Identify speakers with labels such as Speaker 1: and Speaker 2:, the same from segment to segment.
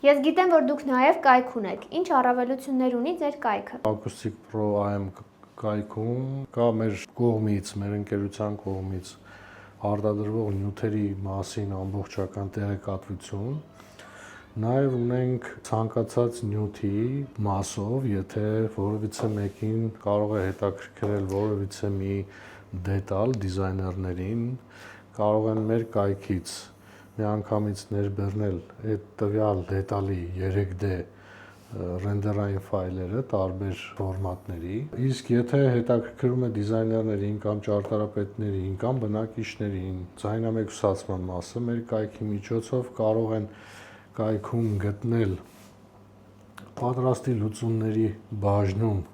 Speaker 1: Ես գիտեմ, որ դուք նաև կայք ունեք։ Ինչ առավելություններ ունի ձեր կայքը։
Speaker 2: Acoustic Pro AM կայքում կա մեր կողմից, մեր ընկերության կողմից արտադրվող նյութերի մասին ամբողջական տեղեկատվություն։ Նաև ունենք ցանկացած նյութի մասով, եթե որևիցե մեկին կարող է հետաքրքրել որևիցե մի դետալ դիզայներներին, կարող են մեր կայքից միանգամից ներբեռնել այդ տվյալ դետալի 3D ռենդերային ֆայլերը տարբեր ֆորմատների, իսկ եթե հետաքրքրում է դիզայներներին կամ ճարտարապետներին կամ բնակիչներին ձայնամեկուսացման մասը, մեր կայքի միջոցով կարող են կայքում գտնել պատրաստի լուծումների բաժնում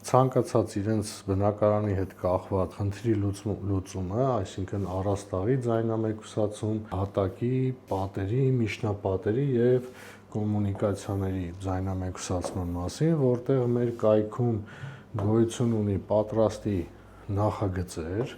Speaker 2: ցանկացած իրենց բնակարանի հետ կախված խնդրի լուծումը, այսինքն առաստաղի ձայնամեկուսացում, հատակի, պատերի, միջնապատերի եւ կոմունիկացիաների ձայնամեկուսացման մասին, որտեղ մեր կայքում գոյություն ունի պատրաստի նախագծեր,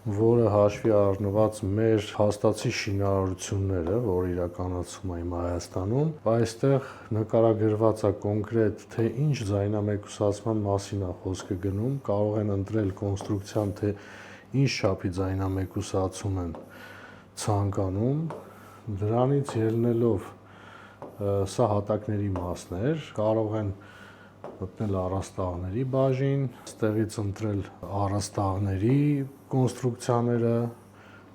Speaker 2: որը հաշվի առնված մեր հաստատի շինարարությունները, որ իրականացում է հիմա Հայաստանում, այստեղ նկարագրված է կոնկրետ թե ինչ ձայնամեկուսացման մասին է խոսքը գնում, կարող են ընտրել կոնստրուկցիան, թե ինչ չափի ձայնամեկուսացում են ցանկանում, դրանից ելնելով սա հատակների մասներ, կարող են մտնել առաստաղների բաժին, ստեղից ընտրել առաստաղների կոնստրուկցիաները,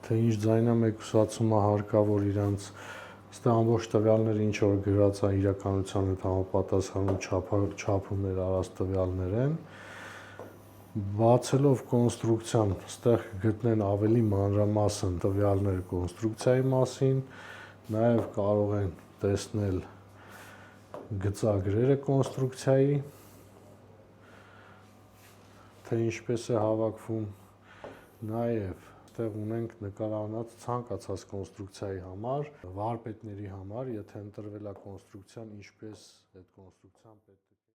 Speaker 2: թե ինչ ձայնամեկուսացում է հարկավոր իրանց, այստեղ ամբողջ տվյալները ինչ որ գրված է իրականության հետ համապատասխանում չափումներ առած տվյալներ են, բացելով կոնստրուկցիան, այստեղ գտնեն ավելի մանրամասն տվյալներ կոնստրուկցիայի մասին, նաև կարող են տեսնել գծագրերը կոնստրուկցիայի, թե ինչպես է հավաքվում, նաև այստեղ ունենք նկարանած ցանկացած կոնստրուկցիայի համար, վարպետների համար, եթե ընտրվել է կոնստրուկցիան, ինչպես այդ կոնստրուկցիան պետք է